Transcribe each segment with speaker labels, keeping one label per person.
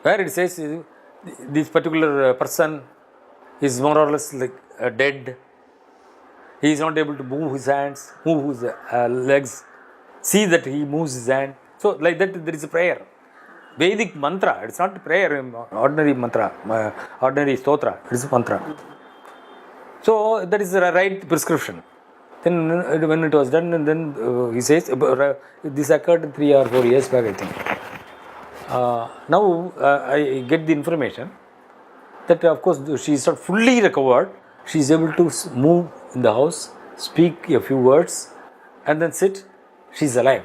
Speaker 1: where it says this particular person is more or less like dead. He is not able to move his hands, move his legs, see that he moves his hand. So like that there is a prayer. Vedic mantra, it's not prayer, ordinary mantra, ordinary stotra, it is mantra. So that is the right prescription. Then when it was done, and then he says, this occurred 3 or 4 years back, I think. Now I get the information that of course she is not fully recovered. She is able to move in the house, speak a few words, and then sit. She is alive.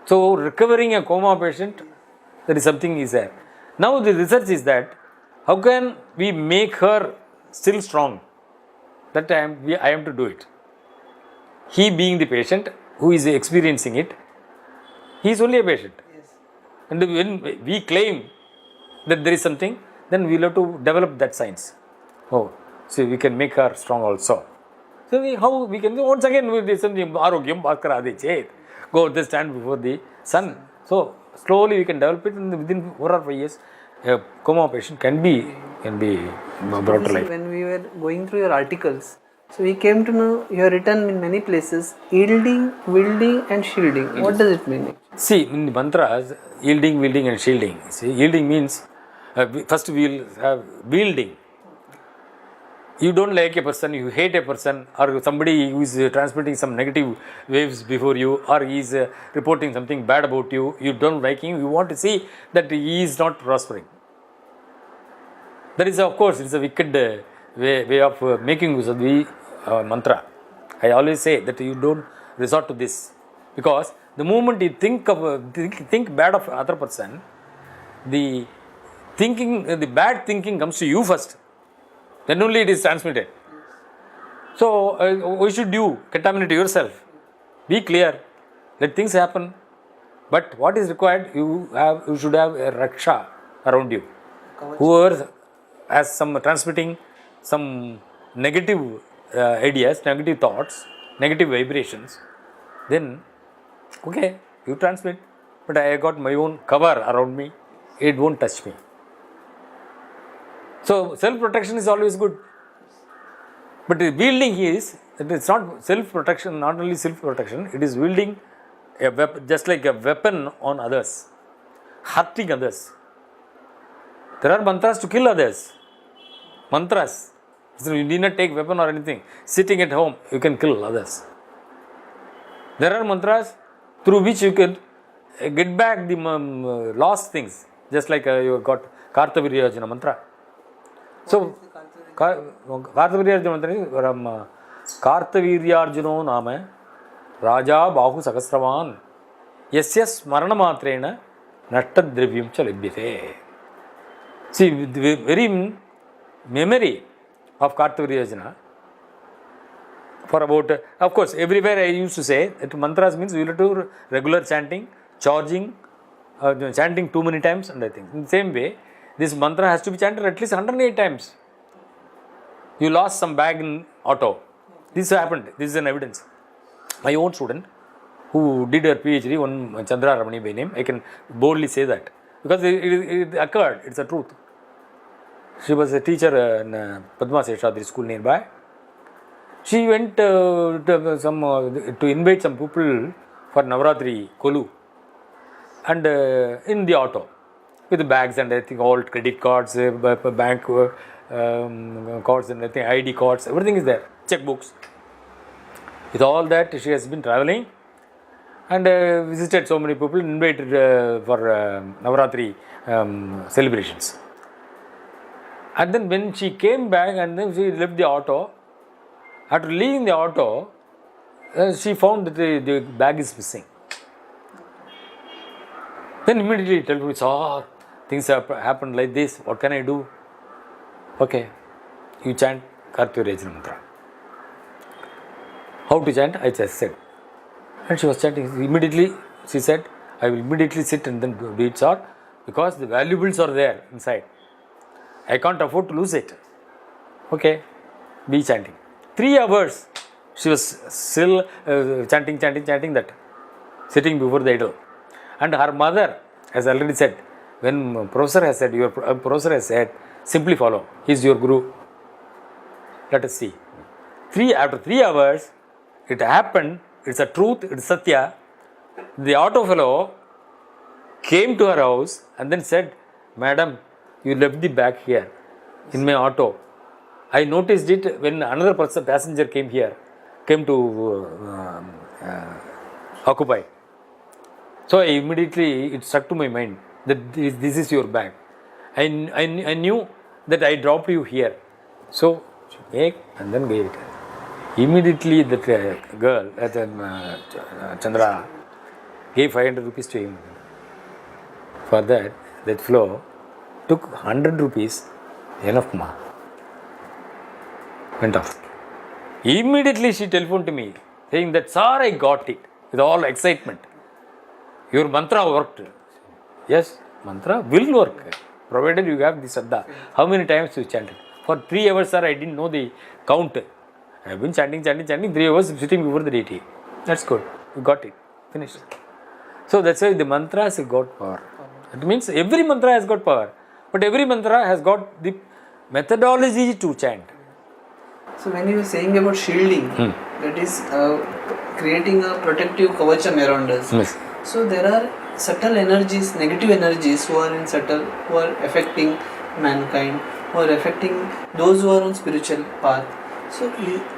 Speaker 1: So recovering a coma patient, there is something is there. Now the research is that how can we make her still strong? That time I am to do it. He being the patient who is experiencing it, he is only a patient.
Speaker 2: Yes.
Speaker 1: And when we claim that there is something, then we will have to develop that science. Oh, so we can make her strong also. So how we can, once again, there is something, arogyam bhaskara chet, go just stand before the sun. So slowly we can develop it, and within 4 or 5 years, a coma patient can be brought to life.
Speaker 2: When we were going through your articles, so we came to know you have written in many places yielding, wielding and shielding. What does it mean?
Speaker 1: See, in the mantras, yielding, wielding and shielding. See, yielding means, first we will have wielding. You don't like a person, you hate a person, or somebody who is transmitting some negative waves before you, or he is reporting something bad about you, you don't like him, you want to see that he is not prospering. That is, of course, it's a wicked way of making use of the mantra. I always say that you don't resort to this, because the moment you think bad of other person, the bad thinking comes to you first. Then only it is transmitted. So why should you contaminate yourself? Be clear. Let things happen. But what is required? You should have a raksha around you. Whoever has some transmitting some negative ideas, negative thoughts, negative vibrations, then okay, you transmit. But I got my own cover around me. It won't touch me. So self-protection is always good. But the wielding is, it's not self-protection, not only self-protection, it is wielding a weapon, just like a weapon on others, hurting others. There are mantras to kill others. Mantras. So you need not take weapon or anything. Sitting at home, you can kill others. There are mantras through which you can get back the lost things, just like you got Kartaviriyajana mantra. So, Kartaviriyarjuna mantra is Kartaviriyarjuno nama Raja Bahu Sakasravan Yasya Smarana Matrena Natta Drivyam cha Libhyate. See, the very memory of Kartaviriyajana, for about, of course, everywhere I used to say that mantras means we will do regular chanting, charging, chanting too many times, and I think in the same way, this mantra has to be chanted at least 108 times. You lost some bag in auto. This happened. This is an evidence. My own student who did her PhD, one Chandra Ramani by name, I can boldly say that. Because it occurred. It's a truth. She was a teacher in Padma Seshadri school nearby. She went to invite some people for Navratri Kolu. And in the auto. With bags and I think all credit cards, bank cards and I think ID cards, everything is there, checkbooks. With all that, she has been traveling and visited so many people, invited for Navaratri celebrations. And then when she came back and then she left the auto, after leaving the auto, she found that the bag is missing. Then immediately tell me, oh, things have happened like this, what can I do? Okay, you chant Kartaviriyajana mantra. How to chant? I just said. And she was chanting. Immediately, she said, I will immediately sit and then do it short because the valuables are there inside. I can't afford to lose it. Okay, be chanting. 3 hours, she was still chanting that, sitting before the idol. And her mother, as I already said, when professor has said, your professor has said, simply follow. He is your guru. Let us see. After 3 hours, it happened. It's a truth. It's satya. The auto fellow came to her house and then said, Madam, you left the bag here in my auto. I noticed it when another passenger came to occupy. So it struck to my mind that this is your bag. I knew that I dropped you here. So, take and then gave it. Immediately that girl, Chandra, gave 500 rupees to him. For that fellow took 100 rupees, enough ma. Went off. Immediately she telephoned to me saying that, sir, I got it with all excitement. Your mantra worked. Yes, mantra will work, provided you have the Saddha. How many times you chanted? For 3 hours, sir, I didn't know the count. I have been chanting, 3 hours sitting before the deity. That's good. You got it. Finished. So that's why the mantras have got power. It means every mantra has got power. But every mantra has got the methodology to chant.
Speaker 2: So when you were saying about shielding, that is creating a protective kavacham around us.
Speaker 1: Yes.
Speaker 2: So there are subtle energies, negative energies who are affecting mankind, who are affecting those who are on spiritual path. So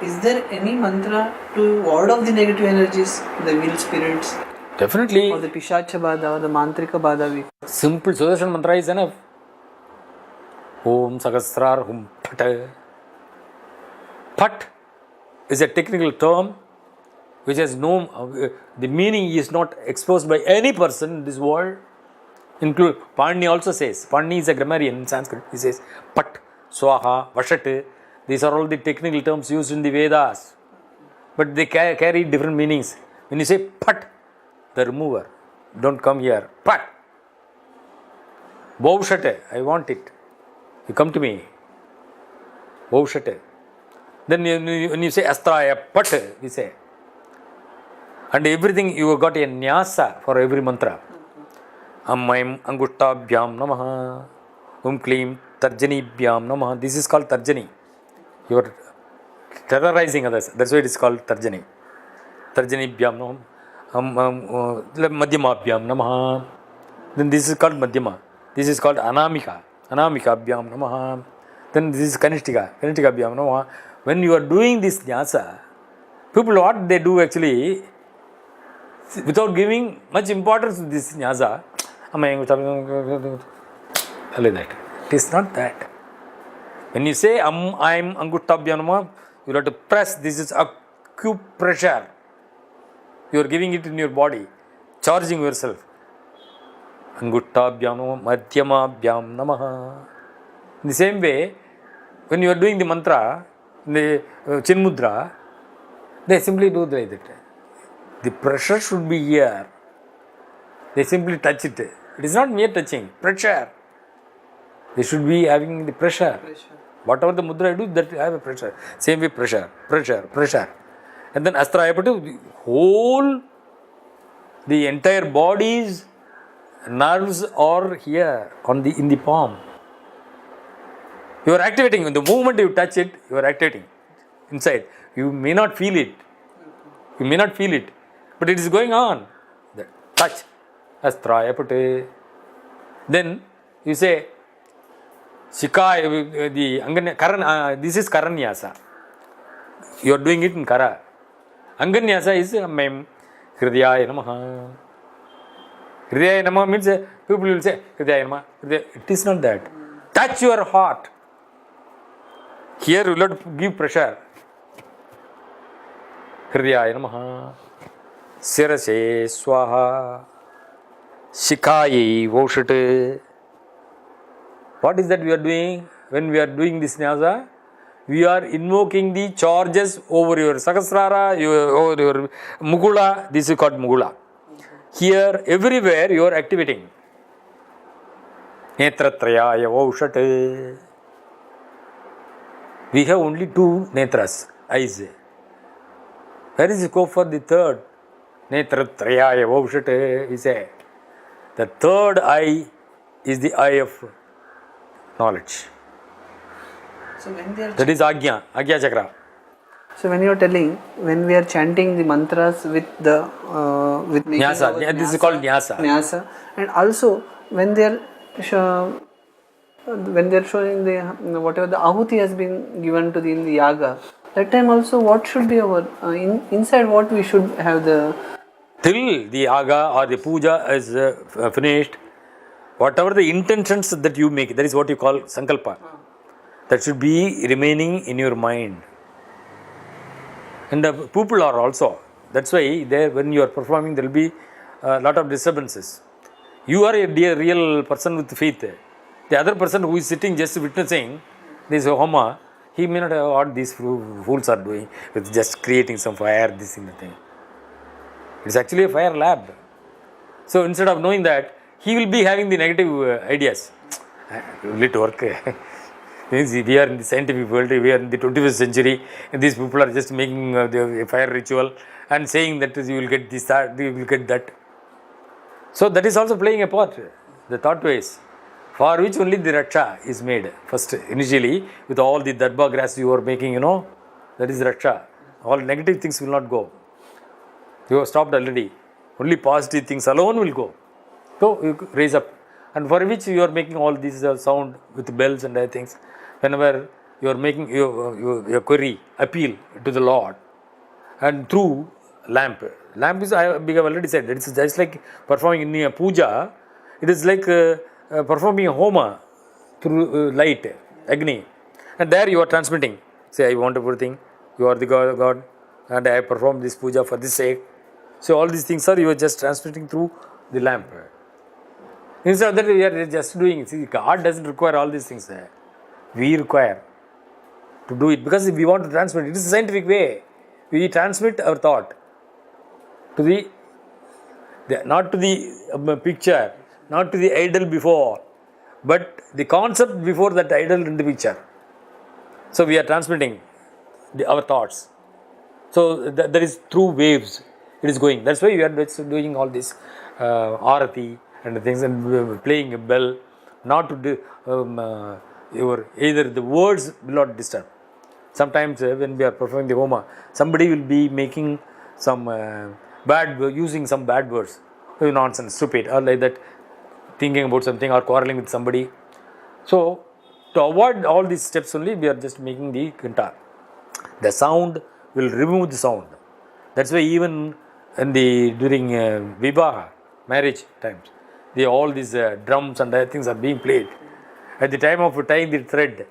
Speaker 2: is there any mantra to ward off the negative energies, the evil spirits?
Speaker 1: Definitely.
Speaker 2: Or the Pishacha Bada or the Mantrika Bada?
Speaker 1: Simple Sudarshan mantra is enough. Om Sahasrar Hum Phat. Phat is a technical term which has no, the meaning is not exposed by any person in this world. Include Pani also says, Pani is a grammarian in Sanskrit, he says Pat, Swaha, Vashat. These are all the technical terms used in the Vedas. But they carry different meanings. When you say Pat, the remover, don't come here. Pat. Bhavshate, I want it. You come to me. Bhavshate. Then when you say Astraya, Pat, we say. And everything, you have got a nyasa for every mantra. Ammayam Anguttabhyam Namaha. Klim Tarjanibhyam Namaha. This is called Tarjani. You are terrorizing others. That's why it is called Tarjani. Tarjanibhyam Namaha. Madhyamabhyam Namaha. Then this is called Madhyama. This is called Anamika. Anamikabhyam Namaha. Then this is Kanishtika. Kanishtikabhyam Namaha. When you are doing this nyasa, people, what they do actually, without giving much importance to this nyasa, like that. It is not that. When you say I am Anguttabhyam Namaha, you have to press. This is acupressure. You are giving it in your body, charging yourself. Anguttabhyam Namaha, Madhyamabhyam Namaha. In the same way, when you are doing the mantra, the Chinmudra, they simply do like that. The pressure should be here. They simply touch it. It is not mere touching, pressure. They should be having the pressure. Whatever the mudra I do, that I have a pressure. Same way, pressure. And then Astrayapatu, the whole, the entire body's nerves are here in the palm. You are activating. In the moment you touch it, you are activating inside. You may not feel it. But it is going on. The touch. Astrayapate. Then you say, Shika, the Anganya, this is Karanyasa. You are doing it in Kara. Anganyasa is Mem, Hridayaya Namaha. Hridayaya Namaha means people will say, Hridayaya Namaha. It is not that. Touch your heart. Here you will not give pressure. Hridayaya Namaha. Sirase Swaha. Shikaye Voshate. What is that we are doing? When we are doing this nyasa, we are invoking the charges over your Sahasrara, over your Mugula. This is called Mugula. Here, everywhere you are activating. Netratrayaya Voshate. We have only 2 netras, eyes. Where is the scope for the third? Netratrayaya Voshate, we say. The third eye is the eye of knowledge.
Speaker 2: So when they are
Speaker 1: That is Agya Chakra.
Speaker 2: So when you are telling, when we are chanting the mantras with the with making
Speaker 1: Nyasa.
Speaker 2: our
Speaker 1: This is called Nyasa.
Speaker 2: Nyasa, and also when they are when they are showing the whatever the ahuti has been given to the in the yaga, that time also what should be our inside what we should have the
Speaker 1: Till the Yaga or the Puja is finished, whatever the intentions that you make, that is what you call Sankalpa. That should be remaining in your mind. And people are also. That's why there, when you are performing, there will be a lot of disturbances. You are a real person with faith. The other person who is sitting just witnessing this Homa, he may not have what these fools are doing with just creating some fire, this and that thing. It's actually a fire lab. So instead of knowing that, he will be having the negative ideas. Will it work? Means we are in the scientific world, we are in the 21st century, and these people are just making the fire ritual and saying that you will get this, that, you will get that. So that is also playing a part, the thought ways, for which only the Raksha is made. First, initially, with all the Darbha grass you are making, that is Raksha. All negative things will not go. You have stopped already. Only positive things alone will go. So you raise up. And for which you are making all this sound with bells and other things. Whenever you are making your query, appeal to the Lord, and through lamp. Lamp is, I have already said, it's just like performing in a puja. It is like performing a homa through light, Agni. And there you are transmitting. Say, I want everything. You are the God, and I perform this puja for this sake. So all these things are you are just transmitting through the lamp. Instead of that, we are just doing. See, God doesn't require all these things. We require to do it because we want to transmit. It is a scientific way. We transmit our thought to the not to the picture, not to the idol before, but the concept before that idol in the picture. So we are transmitting our thoughts. So that is through waves. It is going. That's why we are doing all this arati and things and playing a bell, not to do either the words will not disturb. Sometimes when we are performing the homa, somebody will be making some using some bad words, nonsense, stupid, or like that, thinking about something or quarreling with somebody. So to avoid all these steps only, we are just making the guitar. The sound will remove the sound. That's why even in during vivaha, marriage times, all these drums and other things are being played. At the time of tying the thread,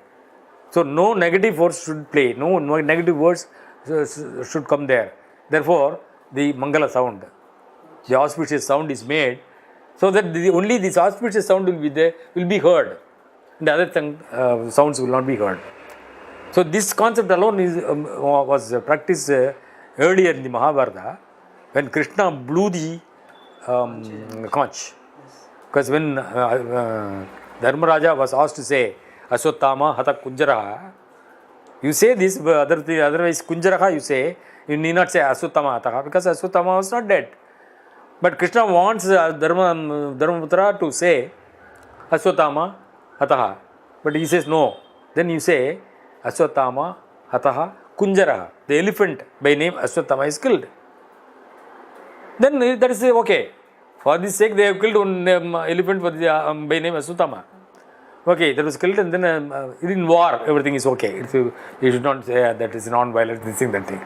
Speaker 1: so no negative force should play, no negative words should come there. Therefore, the Mangala sound, the auspicious sound is made, so that only this auspicious sound will be there, will be heard. The other sounds will not be heard. So this concept alone was practiced earlier in the Mahabharata, when Krishna blew the conch. Because when Dharmaraja was asked to say, Aswattama Hata Kunjaraha, you say this, otherwise Kunjaraha you say, you need not say Aswattama Hataha, because Aswattama was not dead. But Krishna wants Dharmaputra to say Aswattama Hataha. But he says no. Then you say Aswattama Hataha Kunjaraha. The elephant by name Aswattama is killed. Then that is okay. For this sake, they have killed one elephant by name Aswattama. Okay, that was killed, and then in war, everything is okay. You should not say that is non-violent, this thing, that thing.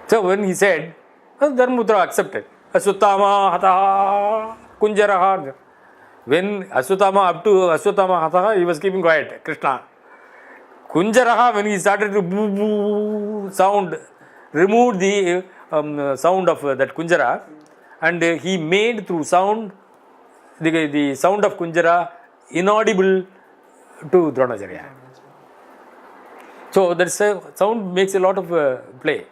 Speaker 1: So when he said, Dharmaputra accepted. Aswattama Hataha Kunjaraha. When Aswattama, up to Aswattama Hataha, he was keeping quiet, Krishna. Kunjaraha, when he started to boo boo sound, removed the sound of that Kunjara, and he made through sound the sound of Kunjara inaudible to Dronacharya. So that sound makes a lot of play.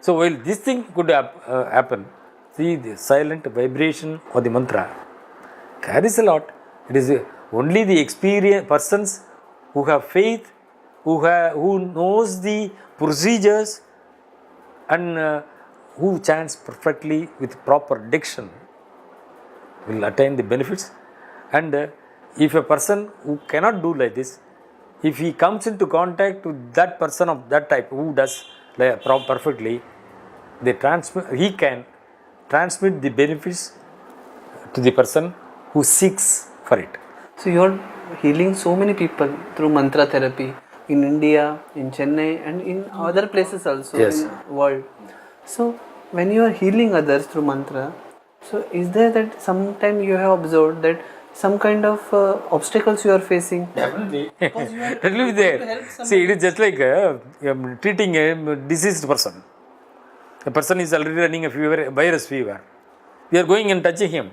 Speaker 1: So while this thing could happen, see the silent vibration of the mantra carries a lot. It is only the experienced persons who have faith, who knows the procedures, and who chants perfectly with proper diction will attain the benefits. And if a person who cannot do like this, if he comes into contact with that person of that type who does like perfectly, he can transmit the benefits to the person who seeks for it.
Speaker 2: So you're healing so many people through mantra therapy in India, in Chennai, and in other places also
Speaker 1: Yes.
Speaker 2: in world. So when you are healing others through mantra, so is there that sometime you have observed that some kind of obstacles you are facing?
Speaker 1: Definitely.
Speaker 2: Because you are
Speaker 1: That will be
Speaker 2: able to
Speaker 1: there.
Speaker 2: help
Speaker 1: See, it is just like treating a diseased person. A person is already running a fever, a virus fever. We are going and touching him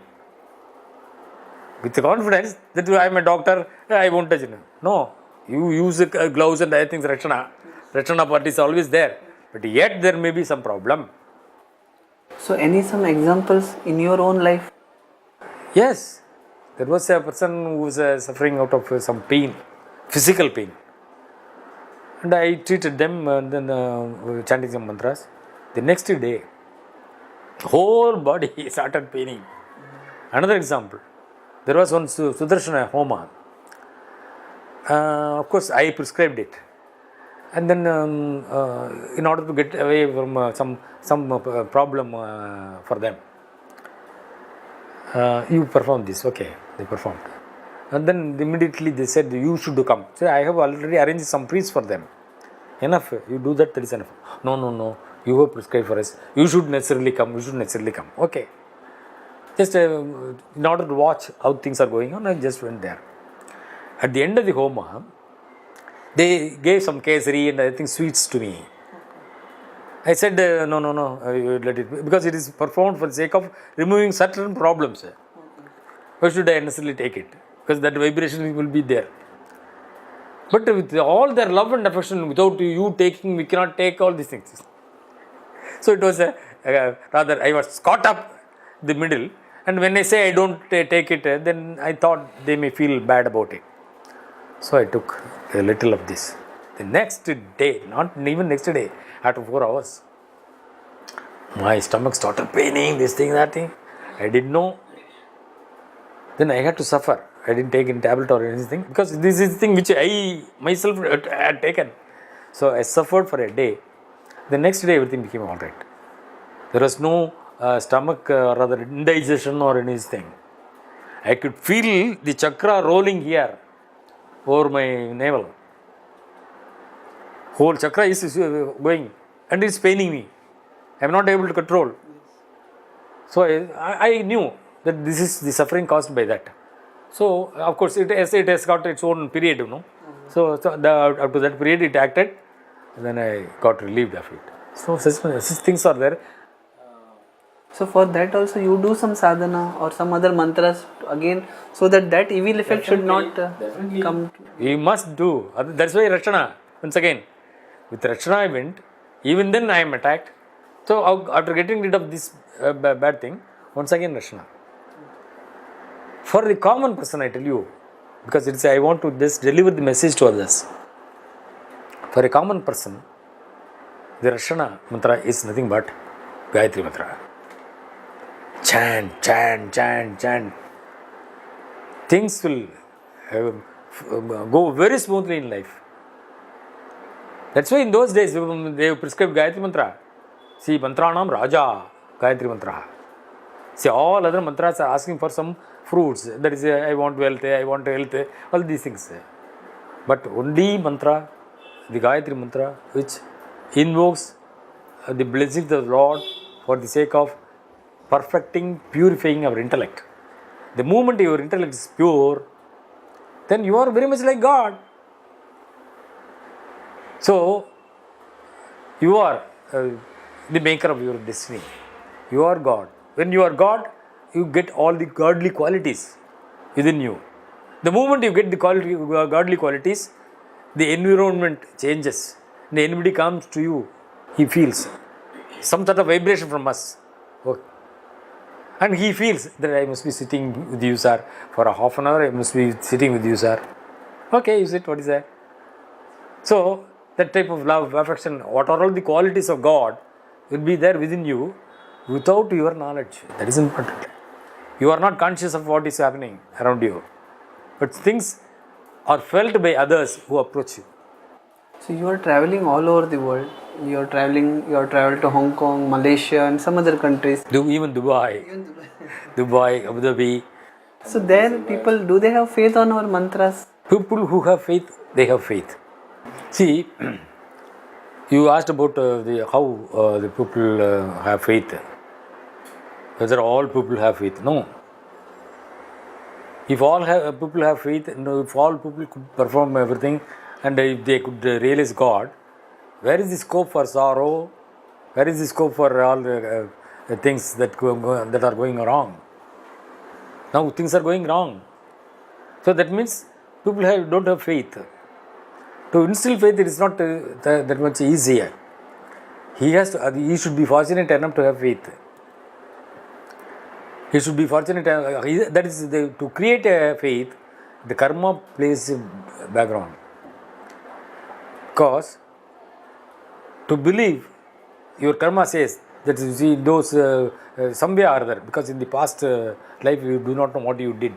Speaker 1: with the confidence that I am a doctor, I won't touch him. No, you use gloves and other things, Rakshana. Rakshana part is always there. But yet there may be some problem.
Speaker 2: So some examples in your own life?
Speaker 1: Yes, there was a person who was suffering out of some pain, physical pain. And I treated them and then chanting some mantras. The next day, whole body started paining. Another example, there was one Sudarshana Homa. Of course, I prescribed it. And then in order to get away from some problem for them, you perform this. Okay, they performed. And then immediately they said, you should come. So I have already arranged some priests for them. Enough, you do that is enough. No, you have prescribed for us. You should necessarily come, Okay. Just in order to watch how things are going on, I just went there. At the end of the Homa, they gave some kesari and I think sweets to me. I said, no, let it be, because it is performed for the sake of removing certain problems. Why should I necessarily take it? Because that vibration will be there. But with all their love and affection, without you taking, we cannot take all these things. So it was rather, I was caught up the middle. And when I say I don't take it, then I thought they may feel bad about it. So I took a little of this. The next day, not even next day, after 4 hours, my stomach started paining, this thing, that thing. I didn't know. Then I had to suffer. I didn't take any tablet or anything because this is the thing which I myself had taken. So I suffered for a day. The next day everything became alright. There was no stomach rather indigestion or anything. I could feel the chakra rolling here over my navel. Whole chakra is going and it's paining me. I am not able to control. So I knew that this is the suffering caused by that. So of course it has got its own period, So up to that period it acted, and then I got relieved of it. So such things are there.
Speaker 2: So for that also you do some sadhana or some other mantras again, so that evil effect should not come.
Speaker 1: We must do. That's why Rakshana. Once again, with Rakshana I went. Even then I am attacked. So after getting rid of this bad thing, once again Rakshana. For the common person, I tell you, because I want to just deliver the message to others. For a common person, the Rakshana mantra is nothing but Gayatri mantra. Chant. Things will go very smoothly in life. That's why in those days they prescribed Gayatri mantra. See, mantranam Raja, Gayatri mantra. See, all other mantras are asking for some fruits. That is, I want wealth, I want health, all these things. But only mantra, the Gayatri mantra, which invokes the blessings of the Lord for the sake of perfecting, purifying our intellect. The moment your intellect is pure, then you are very much like God. So, you are the maker of your destiny. You are God. When you are God, you get all the godly qualities within you. The moment you get the godly qualities, the environment changes. And anybody comes to you, he feels some sort of vibration from us. Okay. And he feels that I must be sitting with you, sir. For a half an hour, I must be sitting with you, sir. Okay, you sit, what is that? So, that type of love, affection, what are all the qualities of God will be there within you without your knowledge. That is important. You are not conscious of what is happening around you. but things are felt by others who approach you.
Speaker 2: So you are traveling all over the world. You are traveled to Hong Kong, Malaysia, and some other countries.
Speaker 1: Even Dubai, Dubai, Abu Dhabi.
Speaker 2: So there, people, do they have faith on our mantras?
Speaker 1: People who have faith, they have faith. See, you asked about how the people have faith. Whether all people have faith? No. If people have faith, if all people could perform everything, and if they could realize God, where is the scope for sorrow? Where is the scope for all the things that are going wrong? Now things are going wrong. So that means people don't have faith. To instill faith, it is not that much easier. He should be fortunate enough to have faith. He should be fortunate. That is to create a faith. The karma plays a background. Because to believe, your karma says that you see those somewhere or other. Because in the past life you do not know what you did,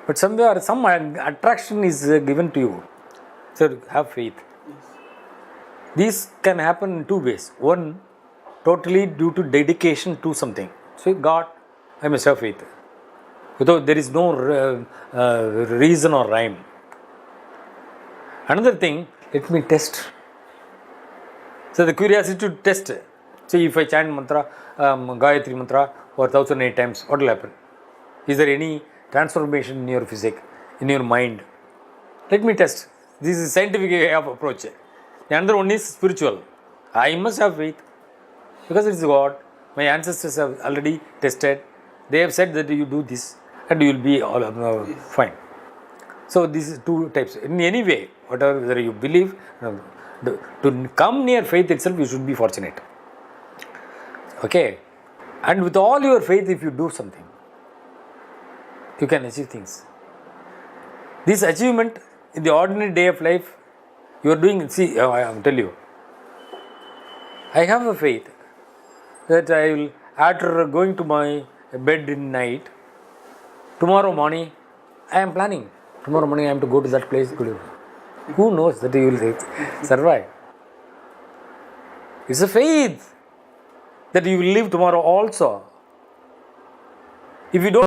Speaker 1: but somewhere some attraction is given to you. So have faith. This can happen in two ways. One, totally due to dedication to something. So God, I must have faith. Without there is no reason or rhyme. Another thing, let me test. So the curiosity to test. See, if I chant mantra, Gayatri mantra for 1008 times, what will happen? Is there any transformation in your physique, in your mind? Let me test. This is scientific way of approach. The another one is spiritual. I must have faith because it is God. My ancestors have already tested. They have said that you do this and you will be all fine. So this is two types. In any way, whether you believe, to come near faith itself, you should be fortunate. Okay, and with all your faith, if you do something, you can achieve things. This achievement in the ordinary day of life, you are doing. See, I am tell you, I have a faith that I will, after going to my bed in night, tomorrow morning, I am planning. Tomorrow morning, I am to go to that place. Who knows that you will survive? It's a faith that you will live tomorrow also. If you don't